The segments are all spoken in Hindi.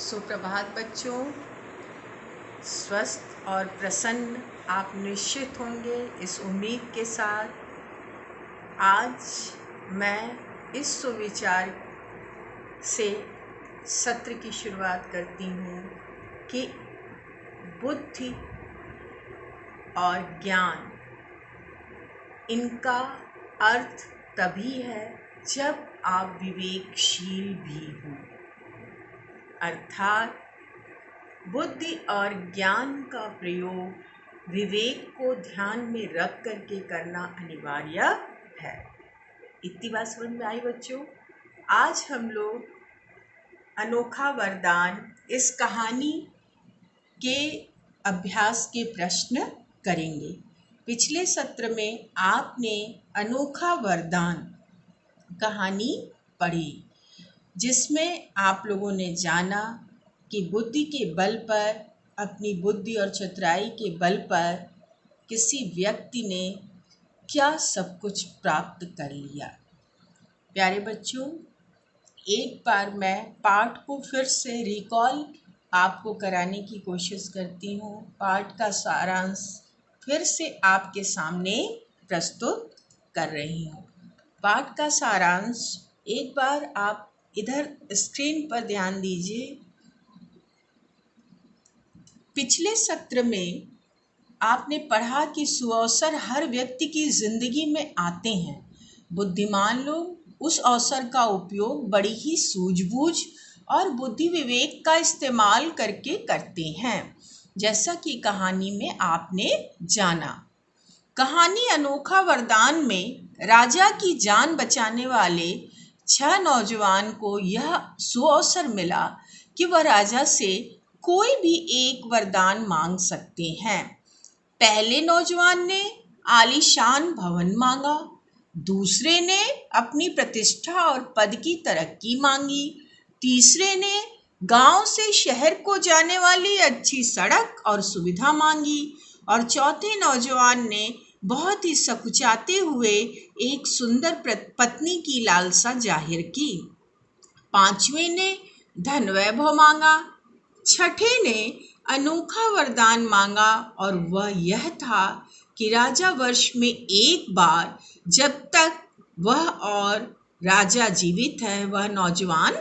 सुप्रभात बच्चों। स्वस्थ और प्रसन्न आप निश्चित होंगे इस उम्मीद के साथ। आज मैं इस सुविचार से सत्र की शुरुआत करती हूँ कि बुद्धि और ज्ञान, इनका अर्थ तभी है जब आप विवेकशील भी हों। अर्थात बुद्धि और ज्ञान का प्रयोग विवेक को ध्यान में रख करके करना अनिवार्य है। इतनी बात समझ में आई बच्चों। आज हम लोग अनोखा वरदान इस कहानी के अभ्यास के प्रश्न करेंगे। पिछले सत्र में आपने अनोखा वरदान कहानी पढ़ी, जिसमें आप लोगों ने जाना कि बुद्धि के बल पर, अपनी बुद्धि और चतुराई के बल पर किसी व्यक्ति ने क्या सब कुछ प्राप्त कर लिया। प्यारे बच्चों, एक बार मैं पाठ को फिर से रिकॉल आपको कराने की कोशिश करती हूँ। पाठ का सारांश फिर से आपके सामने प्रस्तुत कर रही हूँ। पाठ का सारांश एक बार आप इधर स्क्रीन पर ध्यान दीजिए। पिछले सत्र में आपने पढ़ा कि सुअवसर हर व्यक्ति की जिंदगी में आते हैं। बुद्धिमान लोग उस अवसर का उपयोग बड़ी ही सूझबूझ और बुद्धि विवेक का इस्तेमाल करके करते हैं, जैसा कि कहानी में आपने जाना। कहानी अनोखा वरदान में राजा की जान बचाने वाले 6 नौजवान को यह सुअवसर मिला कि वह राजा से कोई भी एक वरदान मांग सकते हैं। पहले नौजवान ने आलीशान भवन मांगा, दूसरे ने अपनी प्रतिष्ठा और पद की तरक्की मांगी, तीसरे ने गांव से शहर को जाने वाली अच्छी सड़क और सुविधा मांगी और चौथे नौजवान ने बहुत ही सकुचाते हुए एक सुंदर पत्नी की लालसा जाहिर की। पांचवें ने धन वैभव मांगा, छठे ने अनोखा वरदान मांगा और वह यह था कि राजा वर्ष में एक बार, जब तक वह और राजा जीवित है, वह नौजवान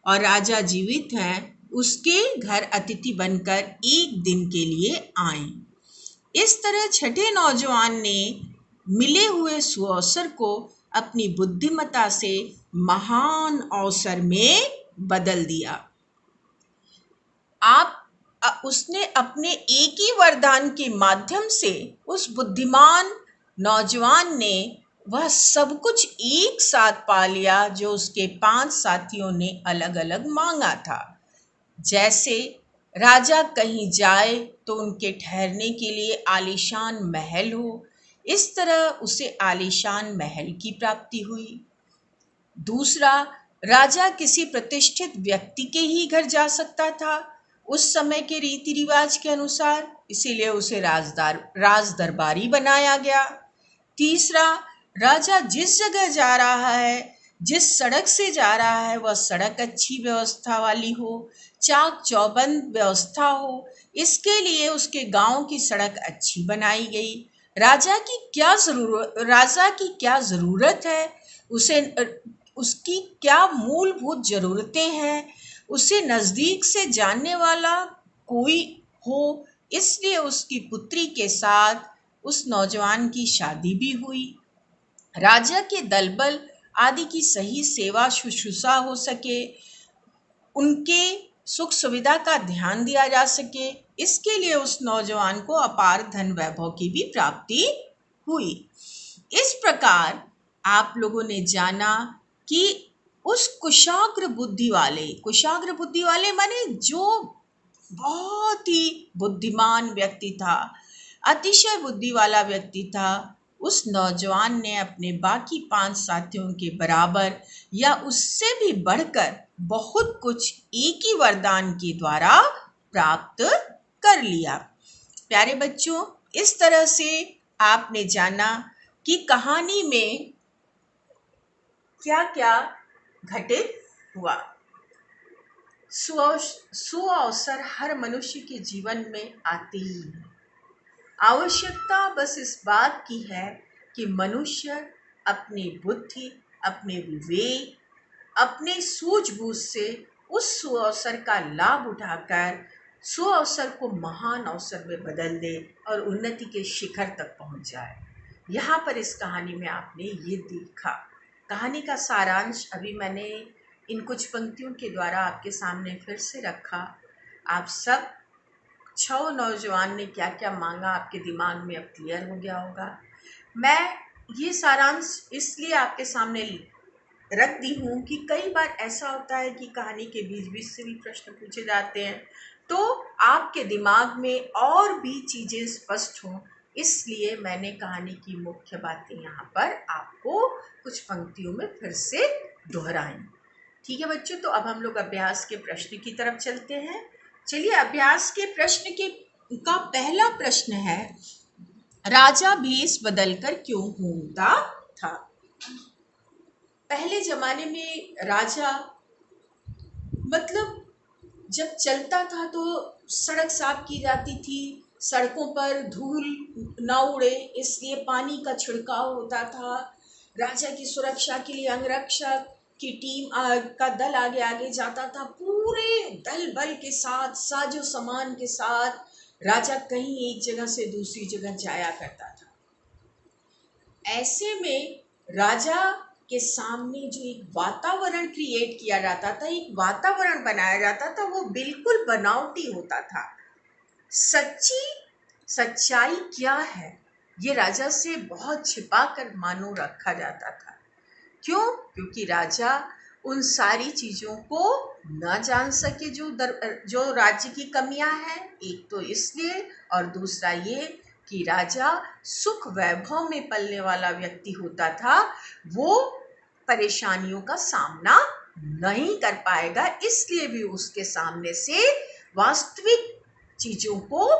और राजा जीवित हैं, उसके घर अतिथि बनकर एक दिन के लिए आएं। इस तरह छठे नौजवान ने मिले हुए सुअवसर को अपनी बुद्धिमत्ता से महान अवसर में बदल दिया। उसने अपने एक ही वरदान के माध्यम से, उस बुद्धिमान नौजवान ने वह सब कुछ एक साथ पा लिया जो उसके 5 साथियों ने अलग अलग मांगा था। जैसे राजा कहीं जाए तो उनके ठहरने के लिए आलीशान महल हो, इस तरह उसे आलीशान महल की प्राप्ति हुई। दूसरा, राजा किसी प्रतिष्ठित व्यक्ति के ही घर जा सकता था उस समय के रीति रिवाज के अनुसार, इसीलिए उसे राज दरबारी बनाया गया। तीसरा, राजा जिस जगह जा रहा है, जिस सड़क से जा रहा है, वह सड़क अच्छी व्यवस्था वाली हो, चाक चौबंद व्यवस्था हो, इसके लिए उसके गांव की सड़क अच्छी बनाई गई। राजा की क्या ज़रूरत है, उसकी क्या मूलभूत ज़रूरतें हैं, उसे नज़दीक से जानने वाला कोई हो, इसलिए उसकी पुत्री के साथ उस नौजवान की शादी भी हुई। राजा के दलबल आदि की सही सेवा शुश्रूषा हो सके, उनके सुख सुविधा का ध्यान दिया जा सके, इसके लिए उस नौजवान को अपार धन वैभव की भी प्राप्ति हुई। इस प्रकार आप लोगों ने जाना कि उस कुशाग्र बुद्धि वाले माने जो बहुत ही बुद्धिमान व्यक्ति था, अतिशय बुद्धि वाला व्यक्ति था, उस नौजवान ने अपने बाकी 5 साथियों के बराबर या उससे भी बढ़कर बहुत कुछ एक ही वरदान के द्वारा प्राप्त कर लिया। प्यारे बच्चों, इस तरह से आपने जाना कि कहानी में क्या क्या घटित हुआ। सुअवसर हर मनुष्य के जीवन में आते ही हैं। आवश्यकता बस इस बात की है कि मनुष्य अपनी बुद्धि, अपने विवेक, अपने सूझबूझ से उस सुअवसर का लाभ उठाकर सुअवसर को महान अवसर में बदल दे और उन्नति के शिखर तक पहुंच जाए। यहाँ पर इस कहानी में आपने ये देखा। कहानी का सारांश अभी मैंने इन कुछ पंक्तियों के द्वारा आपके सामने फिर से रखा। आप सब 6 नौजवान ने क्या क्या मांगा आपके दिमाग में अब क्लियर हो गया होगा। मैं ये सारांश इसलिए आपके सामने रख दी हूँ कि कई बार ऐसा होता है कि कहानी के बीच बीच से भी प्रश्न पूछे जाते हैं, तो आपके दिमाग में और भी चीज़ें स्पष्ट हों, इसलिए मैंने कहानी की मुख्य बातें यहाँ पर आपको कुछ पंक्तियों में फिर से दोहराई। ठीक है बच्चों, तो अब हम लोग अभ्यास के प्रश्न की तरफ चलते हैं। चलिए, अभ्यास के प्रश्न का पहला प्रश्न है, राजा भेष बदलकर क्यों घूमता था? पहले जमाने में राजा मतलब जब चलता था तो सड़क साफ की जाती थी, सड़कों पर धूल ना उड़े इसलिए पानी का छिड़काव होता था। राजा की सुरक्षा के लिए अंगरक्षक की टीम का दल आगे आगे जाता था। पूरे दल बल के साथ, साजो सामान के साथ राजा कहीं एक जगह से दूसरी जगह जाया करता था। ऐसे में राजा के सामने जो एक वातावरण क्रिएट किया जाता था, एक वातावरण बनाया जाता था, वो बिल्कुल बनावटी होता था। सच्चाई क्या है ये राजा से बहुत छिपा कर मानो रखा जाता था। क्यों? क्योंकि राजा उन सारी चीज़ों को न जान सके जो राज्य की कमियां हैं। एक तो इसलिए, और दूसरा ये कि राजा सुख वैभव में पलने वाला व्यक्ति होता था, वो परेशानियों का सामना नहीं कर पाएगा, इसलिए भी उसके सामने से वास्तविक चीज़ों को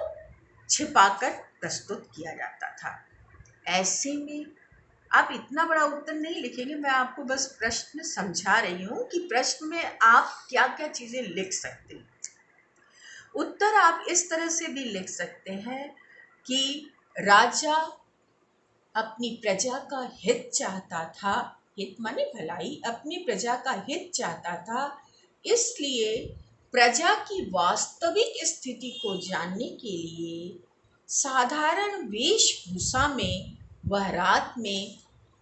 छिपाकर प्रस्तुत किया जाता था। ऐसे में आप इतना बड़ा उत्तर नहीं लिखेंगे, मैं आपको बस प्रश्न समझा रही हूँ कि प्रश्न में आप क्या क्या चीज़ें लिख सकते हैं। उत्तर आप इस तरह से भी लिख सकते हैं कि राजा अपनी प्रजा का हित चाहता था, हित माने भलाई, अपनी प्रजा का हित चाहता था, इसलिए प्रजा की वास्तविक स्थिति को जानने के लिए साधारण वेशभूषा में वह रात में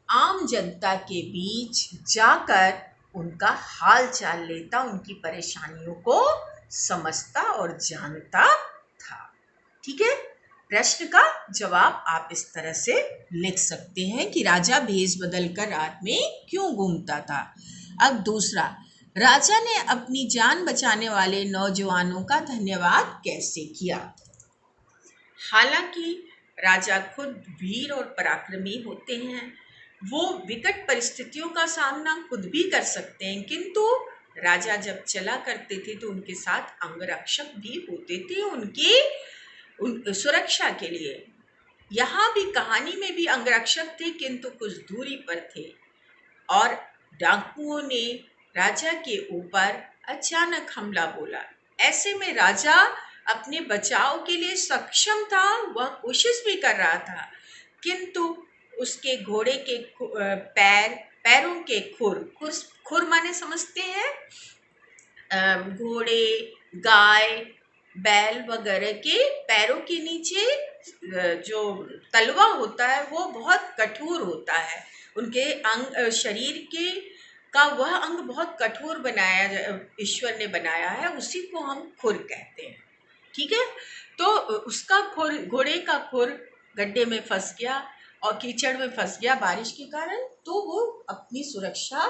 आम जनता के बीच जाकर उनका हाल चाल लेता, उनकी परेशानियों को समझता और जानता था। ठीक है, प्रश्न का जवाब आप इस तरह से लिख सकते हैं कि राजा भेष बदलकर रात में क्यों घूमता था। अब दूसरा, राजा ने अपनी जान बचाने वाले नौजवानों का धन्यवाद कैसे किया? हालांकि राजा खुद वीर और पराक्रमी होते हैं, वो विकट परिस्थितियों का सामना खुद भी कर सकते हैं, किंतु राजा जब चला करते थे तो उनके साथ अंगरक्षक भी होते थे उनकी सुरक्षा के लिए। यहाँ भी कहानी में भी अंगरक्षक थे, किंतु कुछ दूरी पर थे, और डाकुओं ने राजा के ऊपर अचानक हमला बोला। ऐसे में राजा अपने बचाव के लिए सक्षम था, वह कोशिश भी कर रहा था, किंतु उसके घोड़े के पैरों के खुर माने समझते हैं, घोड़े, गाय, बैल वगैरह के पैरों के नीचे जो तलवा होता है वो बहुत कठोर होता है। उनके अंग, शरीर के का वह अंग बहुत कठोर ईश्वर ने बनाया है, उसी को हम खुर कहते हैं। ठीक है, तो उसका खुर, घोड़े का खुर गड्ढे में फंस गया और कीचड़ में फंस गया बारिश के कारण, तो वो अपनी सुरक्षा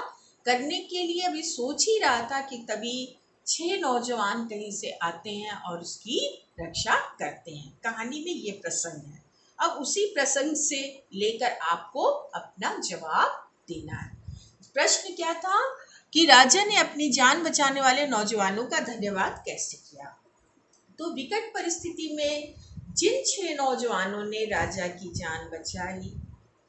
करने के लिए अभी सोच ही रहा था कि तभी 6 नौजवान कहीं से आते हैं और उसकी रक्षा करते हैं। कहानी में ये प्रसंग है। अब उसी प्रसंग से लेकर आपको अपना जवाब देना है। प्रश्न क्या था कि राजा ने अपनी जान बचाने वाले नौजवानों का धन्यवाद कैसे किया? तो विकट परिस्थिति में जिन 6 नौजवानों ने राजा की जान बचाई,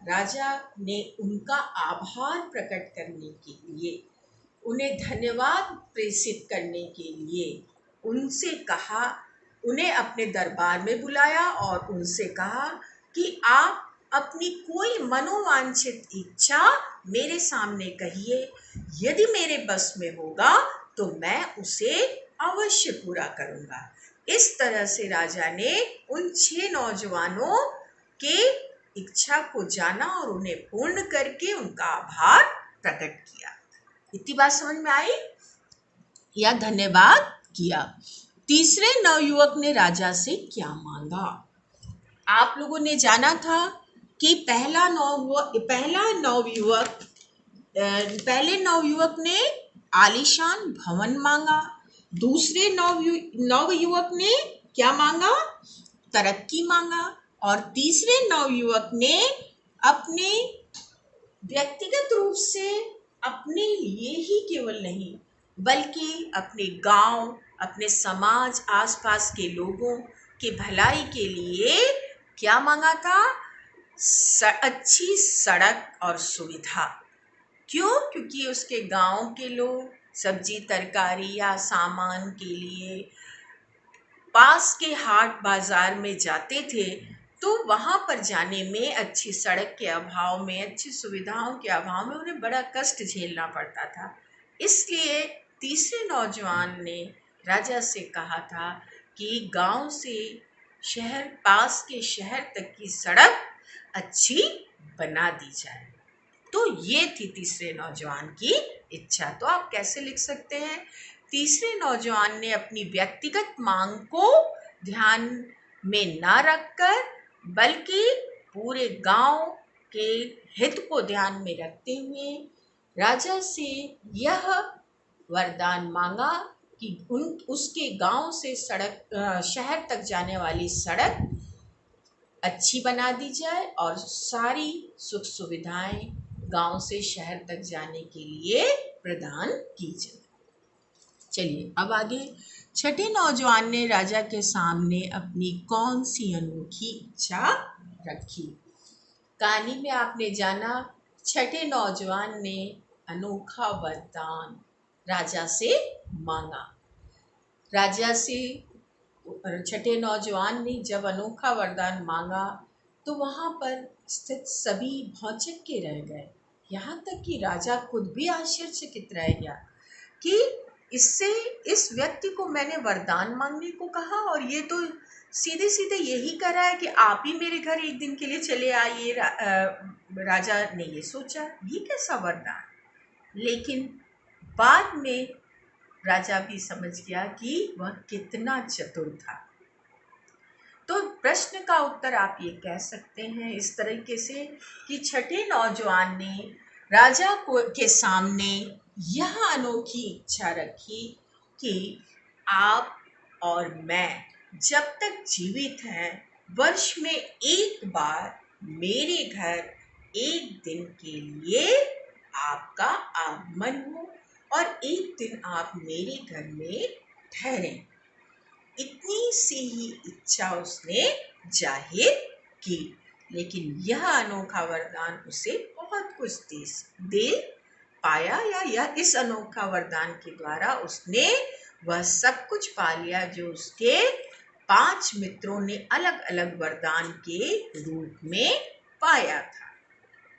राजा ने उनका आभार प्रकट करने के लिए उन्हें धन्यवाद प्रेषित करने के लिए उनसे कहा, उन्हें अपने दरबार में बुलाया और उनसे कहा कि आप अपनी कोई मनोवांछित इच्छा मेरे सामने कहिए, यदि मेरे बस में होगा तो मैं उसे अवश्य पूरा करूंगा। इस तरह से राजा ने उन 6 नौजवानों के इच्छा को जाना और उन्हें पूर्ण करके उनका आभार प्रकट किया। इतनी बात समझ में आई या धन्यवाद किया। तीसरे नवयुवक ने राजा से क्या मांगा? आप लोगों ने जाना था कि पहले नवयुवक ने आलीशान भवन मांगा, दूसरे नवयुवक ने क्या मांगा? तरक्की मांगा, और तीसरे नवयुवक ने अपने व्यक्तिगत रूप से अपने लिए ही केवल नहीं बल्कि अपने गांव, अपने समाज, आसपास के लोगों की भलाई के लिए क्या मांगा था? अच्छी सड़क और सुविधा। क्यों? क्योंकि उसके गांव के लोग सब्जी तरकारी या सामान के लिए पास के हाट बाजार में जाते थे, तो वहां पर जाने में अच्छी सड़क के अभाव में, अच्छी सुविधाओं के अभाव में उन्हें बड़ा कष्ट झेलना पड़ता था। इसलिए तीसरे नौजवान ने राजा से कहा था कि गांव से शहर, पास के शहर तक की सड़क अच्छी बना दी जाए। तो ये थी तीसरे नौजवान की इच्छा। तो आप कैसे लिख सकते हैं? तीसरे नौजवान ने अपनी व्यक्तिगत मांग को ध्यान में ना रखकर बल्कि पूरे गांव के हित को ध्यान में रखते हुए राजा से यह वरदान मांगा कि उसके गांव से शहर तक जाने वाली सड़क अच्छी बना दी जाए और सारी सुख सुविधाएं गांव से शहर तक जाने के लिए प्रदान की जाए। चलिए अब आगे। छठे नौजवान ने राजा के सामने अपनी कौन सी अनोखी इच्छा रखी? कहानी में आपने जाना छठे नौजवान ने अनोखा वरदान राजा से मांगा। राजा से छठे नौजवान ने जब अनोखा वरदान मांगा तो वहां पर स्थित सभी भौचक्के के रह गए। यहाँ तक कि राजा खुद भी आश्चर्यचकित रह गया कि इस व्यक्ति को मैंने वरदान मांगने को कहा और ये तो सीधे सीधे यही कह रहा है कि आप ही मेरे घर एक दिन के लिए चले आइए। राजा ने ये सोचा, ये कैसा वरदान? लेकिन बाद में राजा भी समझ गया कि वह कितना चतुर था। तो प्रश्न का उत्तर आप ये कह सकते हैं इस तरीके से कि छठे नौजवान ने राजा के सामने यह अनोखी इच्छा रखी कि आप और मैं जब तक जीवित हैं वर्ष में एक बार मेरे घर एक दिन के लिए आपका आगमन हो और एक दिन आप मेरे घर में ठहरें। इतनी सी ही इच्छा उसने जाहिर की, लेकिन यह अनोखा वरदान उसे बहुत कुछ दे पाया या इस अनोखा वरदान के द्वारा उसने वह सब कुछ पा लिया जो उसके 5 मित्रों ने अलग अलग वरदान के रूप में पाया था।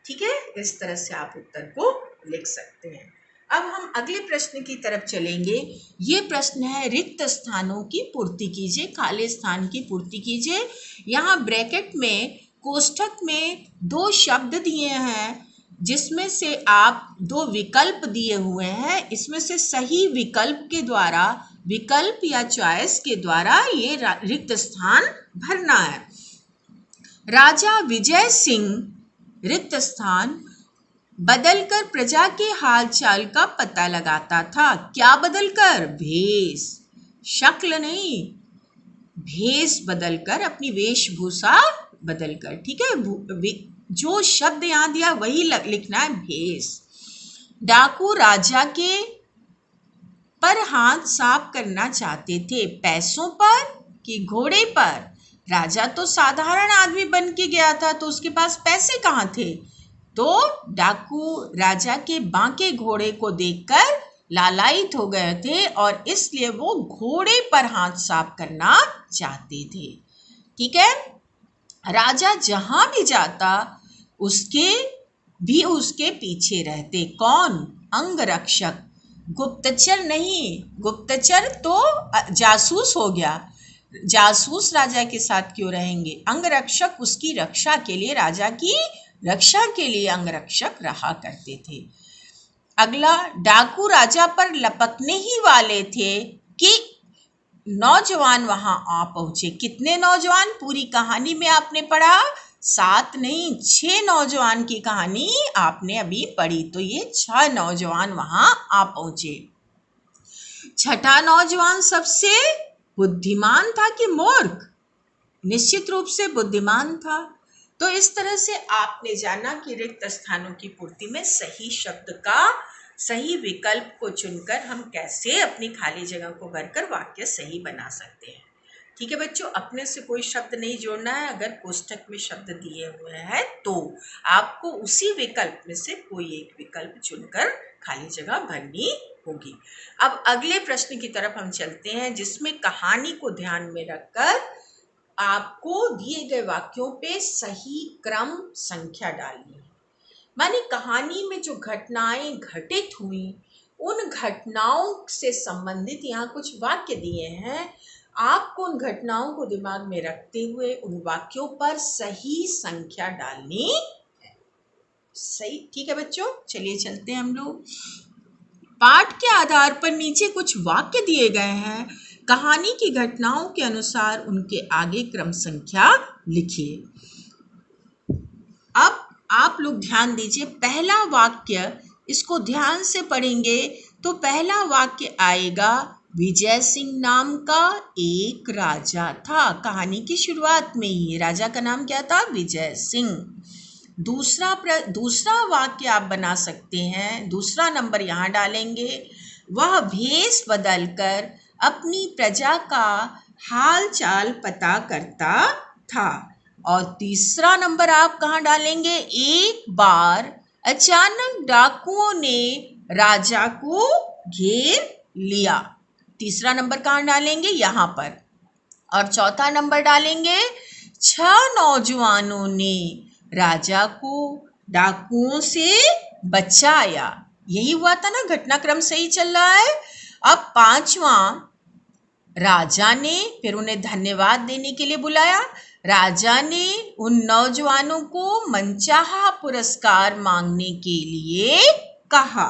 ठीक है, इस तरह से आप उत्तर को लिख सकते हैं। अब हम अगले प्रश्न की तरफ चलेंगे। ये प्रश्न है रिक्त स्थानों की पूर्ति कीजिए, खाली स्थान की पूर्ति कीजिए। यहाँ ब्रैकेट में कोष्ठक में 2 शब्द दिए हैं जिसमें से आप 2 विकल्प दिए हुए हैं। इसमें से सही विकल्प के द्वारा, विकल्प या चॉइस के द्वारा ये रिक्त स्थान भरना है। राजा विजय सिंह रिक्त स्थान बदलकर प्रजा के हालचाल का पता लगाता था। क्या बदलकर? भेष, शक्ल नहीं, भेष बदलकर, अपनी वेशभूषा बदलकर। ठीक है, जो शब्द यहाँ दिया वही लिखना है, भेष। डाकू राजा के पर हाथ साफ करना चाहते थे, पैसों पर कि घोड़े पर? राजा तो साधारण आदमी बन के गया था तो उसके पास पैसे कहाँ थे? तो डाकू राजा के बांके घोड़े को देखकर लालायित हो गए थे और इसलिए वो घोड़े पर हाथ साफ करना चाहते थे। ठीक है, राजा जहां भी जाता उसके उसके पीछे रहते। कौन? अंगरक्षक। गुप्तचर नहीं, गुप्तचर तो जासूस हो गया। जासूस राजा के साथ क्यों रहेंगे? अंगरक्षक उसकी रक्षा के लिए, राजा की रक्षा के लिए अंगरक्षक रहा करते थे। अगला, डाकू राजा पर लपकने ही वाले थे कि नौजवान वहां आ पहुंचे। कितने नौजवान? पूरी कहानी में आपने पढ़ा 7 नहीं 6 नौजवान की कहानी आपने अभी पढ़ी, तो ये 6 नौजवान वहां आ पहुंचे। छठा नौजवान सबसे बुद्धिमान था कि मूर्ख? निश्चित रूप से बुद्धिमान था। तो इस तरह से आपने जाना कि रिक्त स्थानों की पूर्ति में सही शब्द का सही विकल्प को चुनकर हम कैसे अपनी खाली जगह को भरकर वाक्य सही बना सकते हैं। ठीक है बच्चों, अपने से कोई शब्द नहीं जोड़ना है। अगर कोष्ठक में शब्द दिए हुए हैं तो आपको उसी विकल्प में से कोई एक विकल्प चुनकर खाली जगह भरनी होगी। अब अगले प्रश्न की तरफ हम चलते हैं, जिसमें कहानी को ध्यान में रखकर आपको दिए गए वाक्यों पे सही क्रम संख्या डालनी है। माने कहानी में जो घटनाएं घटित हुई उन घटनाओं से संबंधित यहाँ कुछ वाक्य दिए हैं। आपको उन घटनाओं को दिमाग में रखते हुए उन वाक्यों पर सही संख्या डालनी है। सही, ठीक है बच्चों, चलिए चलते हैं हम लोग। पाठ के आधार पर नीचे कुछ वाक्य दिए गए हैं। कहानी की घटनाओं के अनुसार उनके आगे क्रम संख्या लिखिए। अब आप लोग ध्यान दीजिए, पहला वाक्य, इसको ध्यान से पढ़ेंगे तो पहला वाक्य आएगा, विजय सिंह नाम का एक राजा था। कहानी की शुरुआत में ही राजा का नाम क्या था? विजय सिंह। दूसरा वाक्य आप बना सकते हैं, दूसरा नंबर यहाँ डालेंगे, वह भेष बदलकर अपनी प्रजा का हाल चाल पता करता था। और तीसरा नंबर आप कहाँ डालेंगे? एक बार अचानक डाकुओं ने राजा को घेर लिया। तीसरा नंबर कहाँ डालेंगे? यहाँ पर। और चौथा नंबर डालेंगे, 6 नौजवानों ने राजा को डाकुओं से बचाया। यही हुआ था ना, घटनाक्रम सही चल रहा है। अब पांचवा, राजा ने फिर उन्हें धन्यवाद देने के लिए बुलाया। राजा ने उन नौजवानों को मनचाहा पुरस्कार मांगने के लिए कहा।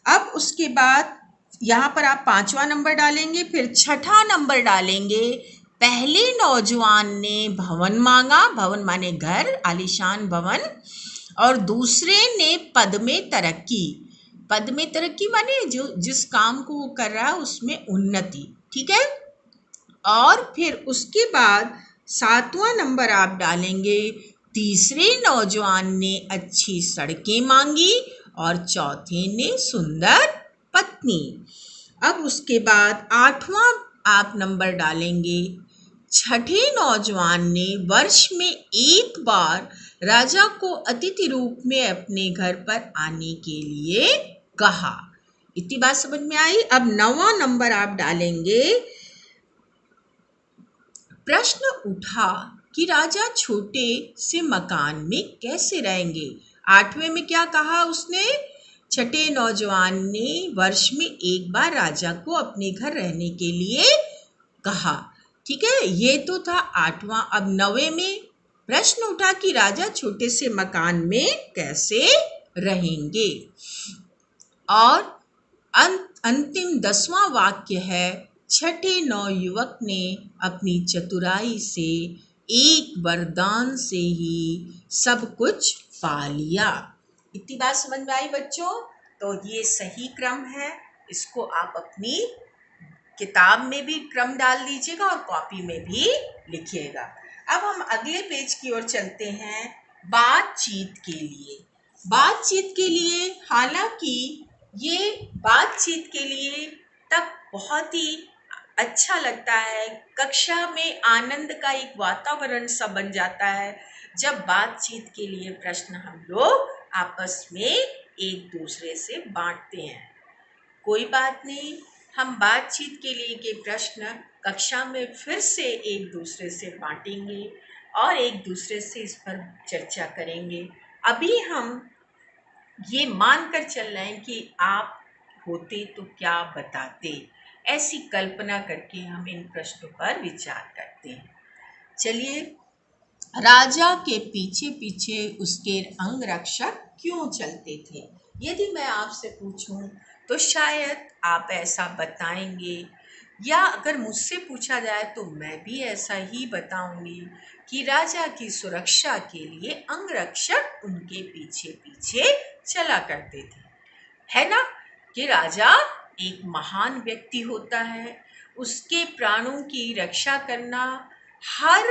अब उसके बाद यहाँ पर आप 5वां नंबर डालेंगे, फिर 6ठा नंबर डालेंगे, पहले नौजवान ने भवन मांगा, भवन माने घर, आलीशान भवन, और दूसरे ने पद में तरक्की। पद में तरक्की माने जो जिस काम को वो कर रहा है उसमें उन्नति। ठीक है, और फिर उसके बाद 7वां नंबर आप डालेंगे, तीसरे नौजवान ने अच्छी सड़कें मांगी और चौथे ने सुंदर पत्नी। अब उसके बाद 8वां आप नंबर डालेंगे, छठे नौजवान ने वर्ष में एक बार राजा को अतिथि रूप में अपने घर पर आने के लिए कहा। इतनी बात समझ में आई। अब 9वां नंबर आप डालेंगे, प्रश्न उठा कि राजा छोटे से मकान में कैसे रहेंगे। 8वें में क्या कहा उसने? छठे नौजवान ने वर्ष में एक बार राजा को अपने घर रहने के लिए कहा। ठीक है, ये तो था 8वां। अब 9वें में प्रश्न उठा कि राजा छोटे से मकान में कैसे रहेंगे। और अंतिम 10वां वाक्य है, छठे नवयुवक ने अपनी चतुराई से एक वरदान से ही सब कुछ पा लिया। इतनी बात समझ में आई बच्चों? तो ये सही क्रम है, इसको आप अपनी किताब में भी क्रम डाल दीजिएगा और कॉपी में भी लिखिएगा। अब हम अगले पेज की ओर चलते हैं, बातचीत के लिए। बातचीत के लिए, हालांकि ये बातचीत के लिए तब बहुत ही अच्छा लगता है, कक्षा में आनंद का एक वातावरण सा बन जाता है जब बातचीत के लिए प्रश्न हम लोग आपस में एक दूसरे से बांटते हैं। कोई बात नहीं, हम बातचीत के लिए के प्रश्न कक्षा में फिर से एक दूसरे से बांटेंगे और एक दूसरे से इस पर चर्चा करेंगे। अभी हम ये मानकर चल रहे हैं कि आप होते तो क्या बताते, ऐसी कल्पना करके हम इन प्रश्नों पर विचार करते हैं। चलिए, राजा के पीछे पीछे उसके अंगरक्षक क्यों चलते थे? यदि मैं आपसे पूछूं तो शायद आप ऐसा बताएंगे, या अगर मुझसे पूछा जाए तो मैं भी ऐसा ही बताऊंगी कि राजा की सुरक्षा के लिए अंगरक्षक उनके पीछे पीछे चला करते थे। है ना, कि राजा एक महान व्यक्ति होता है, उसके प्राणों की रक्षा करना हर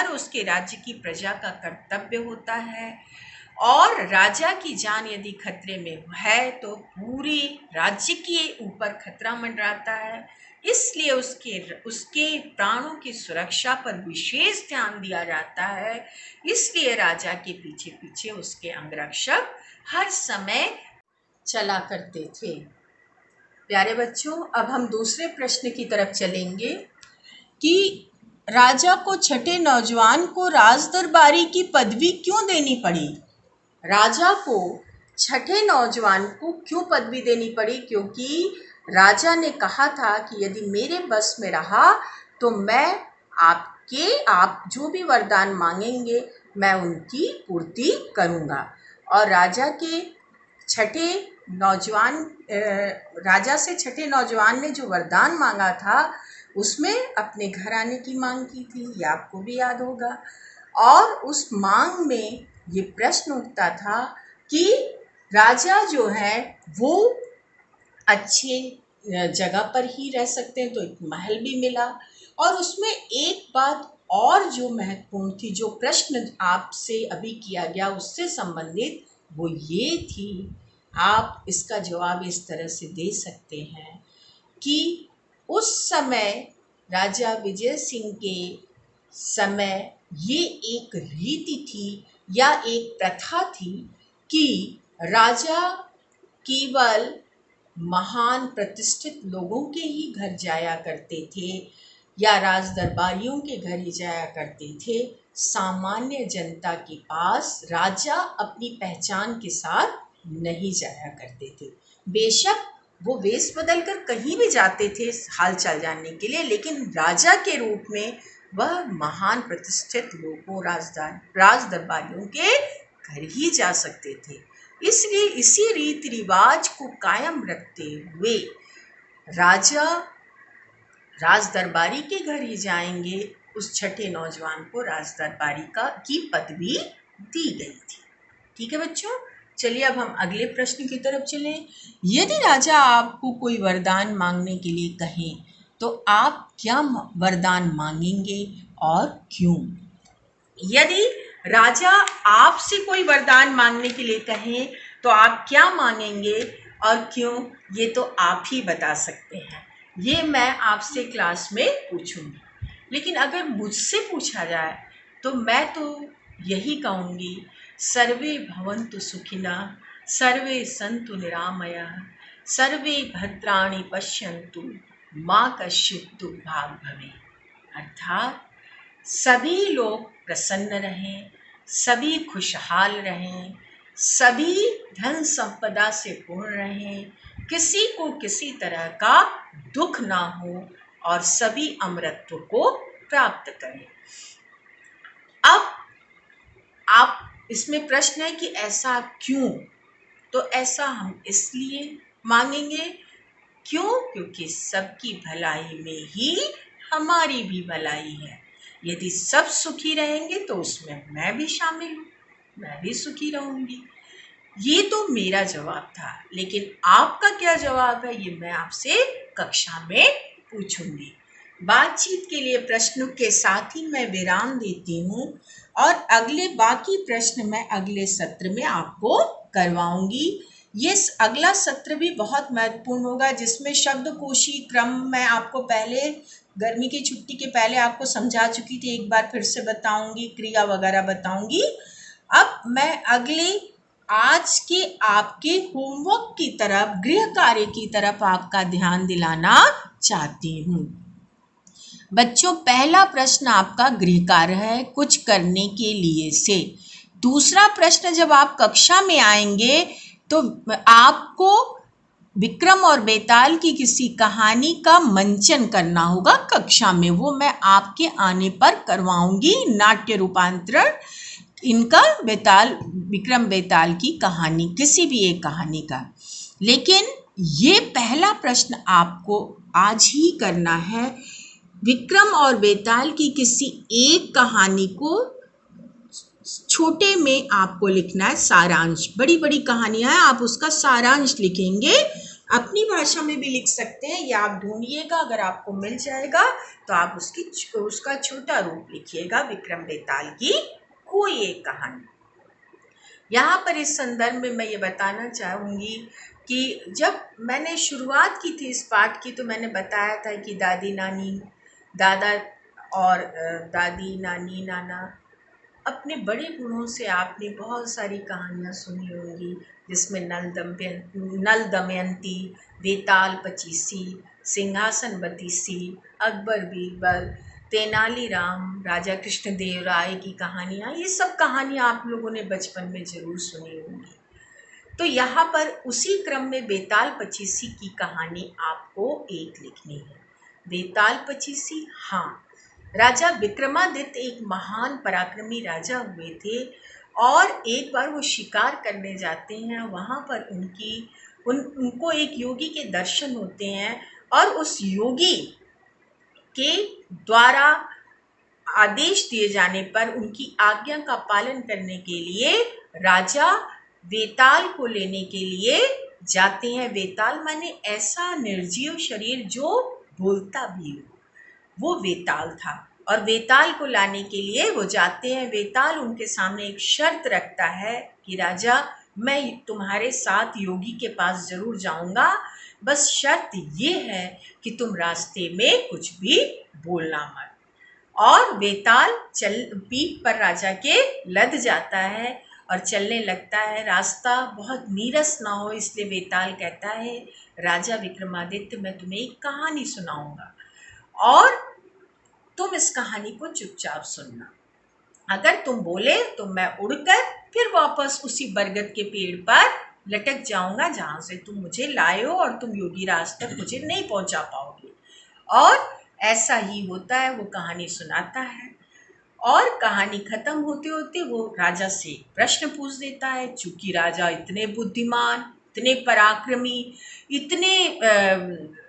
उसके राज्य की प्रजा का कर्तव्य होता है। और राजा की जान यदि खतरे में है तो पूरे राज्य के ऊपर खतरा मंडराता है। इसलिए उसके प्राणों की सुरक्षा पर विशेष ध्यान दिया जाता है। इसलिए राजा के पीछे पीछे उसके अंगरक्षक हर समय चला करते थे। प्यारे बच्चों, अब हम दूसरे प्रश्न की तरफ चलेंगे कि राजा को छठे नौजवान को राजदरबारी की पदवी क्यों देनी पड़ी? राजा को छठे नौजवान को क्यों पदवी देनी पड़ी? क्योंकि राजा ने कहा था कि यदि मेरे बस में रहा तो मैं आप जो भी वरदान मांगेंगे मैं उनकी पूर्ति करूँगा। और राजा से छठे नौजवान ने जो वरदान मांगा था उसमें अपने घर आने की मांग की थी, ये आपको भी याद होगा। और उस मांग में ये प्रश्न उठता था कि राजा जो है वो अच्छे जगह पर ही रह सकते हैं, तो एक महल भी मिला। और उसमें एक बात और जो महत्वपूर्ण थी, जो प्रश्न आपसे अभी किया गया उससे संबंधित, वो ये थी, आप इसका जवाब इस तरह से दे सकते हैं कि उस समय राजा विजय सिंह के समय ये एक रीति थी या एक प्रथा थी कि राजा केवल महान प्रतिष्ठित लोगों के ही घर जाया करते थे या राज दरबारियों के घर ही जाया करते थे। सामान्य जनता के पास राजा अपनी पहचान के साथ नहीं जाया करते थे। बेशक वो वेश बदल कर कहीं भी जाते थे हाल चाल जानने के लिए, लेकिन राजा के रूप में वह महान प्रतिष्ठित लोगों राज दरबारियों के घर ही जा सकते थे। इसलिए इसी रीति रिवाज को कायम रखते हुए राजा राज दरबारी के घर ही जाएंगे, उस छठे नौजवान को राज दरबारी की पदवी दी गई थी। ठीक है बच्चों, चलिए अब हम अगले प्रश्न की तरफ चलें। यदि राजा आपको कोई वरदान मांगने के लिए कहें तो आप क्या वरदान मांगेंगे और क्यों? यदि राजा आपसे कोई वरदान मांगने के लिए कहें तो आप क्या मांगेंगे और क्यों, ये तो आप ही बता सकते हैं। ये मैं आपसे क्लास में पूछूंगी। लेकिन अगर मुझसे पूछा जाए तो मैं तो यही कहूँगी, सर्वे भवन्तु सुखिनः, सर्वे सन्तु निरामयाः, सर्वे भद्राणि पश्यन्तु, मा कश्चित् दुर्भाग् भवेत्। अर्थात सभी लोग प्रसन्न रहें, सभी खुशहाल रहें, सभी धन संपदा से पूर्ण रहें, किसी को किसी तरह का दुख ना हो और सभी अमरत्व को प्राप्त करें। अब आप इसमें प्रश्न है कि ऐसा क्यों? तो ऐसा हम इसलिए मांगेंगे क्योंकि सबकी भलाई में ही हमारी भी भलाई है। यदि सब सुखी रहेंगे तो उसमें मैं भी शामिल हूँ, मैं भी सुखी रहूँगी। ये तो मेरा जवाब था, लेकिन आपका क्या जवाब है ये मैं आपसे कक्षा में पूछूंगी। बातचीत के लिए प्रश्नों के साथ ही मैं विराम देती हूँ और बाकी प्रश्न मैं अगले सत्र में आपको करवाऊंगी। ये अगला सत्र भी बहुत महत्वपूर्ण होगा, जिसमें शब्दकोशी क्रम मैं आपको पहले गर्मी की छुट्टी के पहले आपको समझा चुकी थी, एक बार फिर से बताऊंगी, क्रिया वगैरह बताऊंगी। अब मैं अगले आज के आपके होमवर्क की तरफ, गृह कार्य की तरफ आपका ध्यान दिलाना चाहती हूँ। बच्चों, पहला प्रश्न आपका गृह कार्य है, कुछ करने के लिए से। दूसरा प्रश्न, जब आप कक्षा में आएंगे तो आपको विक्रम और बेताल की किसी कहानी का मंचन करना होगा कक्षा में। वो मैं आपके आने पर करवाऊंगी, नाट्य रूपांतरण इनका, विक्रम बेताल की कहानी, किसी भी एक कहानी का। लेकिन ये पहला प्रश्न आपको आज ही करना है। विक्रम और बेताल की किसी एक कहानी को छोटे में आपको लिखना है, सारांश। बड़ी बड़ी कहानियां हैं, आप उसका सारांश लिखेंगे। अपनी भाषा में भी लिख सकते हैं, या आप ढूंढिएगा, अगर आपको मिल जाएगा तो आप उसका छोटा रूप लिखिएगा, विक्रम बेताल की कोई एक कहानी। यहाँ पर इस संदर्भ में मैं ये बताना चाहूँगी कि जब मैंने शुरुआत की थी इस पाठ की, तो मैंने बताया था कि दादी नानी, दादा और दादी, नानी, नाना, अपने बड़े बूढ़ों से आपने बहुत सारी कहानियाँ सुनी होंगी, जिसमें नल दमयंती, बेताल पचीसी, सिंहासन बतीसी, अकबर बीरबल, तेनालीराम, राजा कृष्णदेव राय की कहानियाँ, ये सब कहानियाँ आप लोगों ने बचपन में ज़रूर सुनी होंगी। तो यहाँ पर उसी क्रम में बेताल पचीसी की कहानी आपको एक लिखनी है। बेताल पचीसी, हाँ, राजा विक्रमादित्य एक महान पराक्रमी राजा हुए थे, और एक बार वो शिकार करने जाते हैं। वहाँ पर उनको एक योगी के दर्शन होते हैं, और उस योगी के द्वारा आदेश दिए जाने पर उनकी आज्ञा का पालन करने के लिए राजा बेताल को लेने के लिए जाते हैं। बेताल माने ऐसा निर्जीव शरीर जो बोलता भी हो, वो बेताल था। और बेताल को लाने के लिए वो जाते हैं। बेताल उनके सामने एक शर्त रखता है कि राजा, मैं तुम्हारे साथ योगी के पास जरूर जाऊंगा, बस शर्त ये है कि तुम रास्ते में कुछ भी बोलना मत। और बेताल पीठ पर राजा के लद जाता है और चलने लगता है। रास्ता बहुत नीरस ना हो, इसलिए बेताल कहता है, राजा विक्रमादित्य, मैं तुम्हें एक कहानी सुनाऊंगा, और तुम इस कहानी को चुपचाप सुनना। अगर तुम बोले तो मैं उड़कर फिर वापस उसी बरगद के पेड़ पर लटक जाऊंगा जहां से तुम मुझे लाए हो, और तुम योगी राज तक मुझे नहीं पहुंचा पाओगे। और ऐसा ही होता है। वो कहानी सुनाता है, और कहानी खत्म होते होते वो राजा से प्रश्न पूछ देता है। चूंकि राजा इतने बुद्धिमान, इतने पराक्रमी, इतने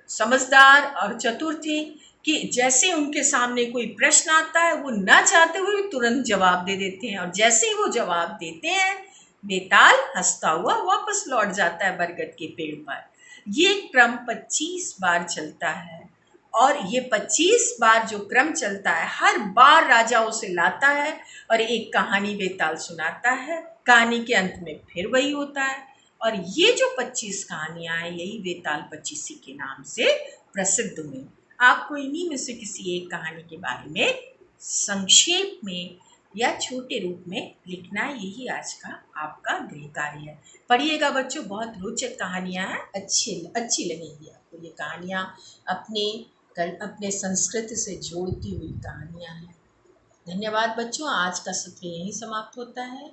समझदार और चतुर थे कि जैसे उनके सामने कोई प्रश्न आता है, वो ना चाहते हुए तुरंत जवाब दे देते हैं। और जैसे ही वो जवाब देते हैं, बेताल हंसता हुआ वापस लौट जाता है बरगद के पेड़ पर। ये क्रम 25 बार चलता है, और ये 25 बार जो क्रम चलता है, हर बार राजा उसे लाता है और एक कहानी बेताल सुनाता है। कहानी के अंत में फिर वही होता है, और ये जो 25 कहानियां हैं, यही बेताल पचीसी के नाम से प्रसिद्ध हुई। आपको इन्हीं में से किसी एक कहानी के बारे में संक्षेप में या छोटे रूप में लिखना है। यही आज का आपका गृह कार्य है। पढ़िएगा बच्चों, बहुत रोचक कहानियां हैं, अच्छी लगेंगी आपको ये कहानियां। अपने संस्कृति से जोड़ती हुई कहानियां हैं। धन्यवाद बच्चों, आज का सत्र यहीं समाप्त होता है।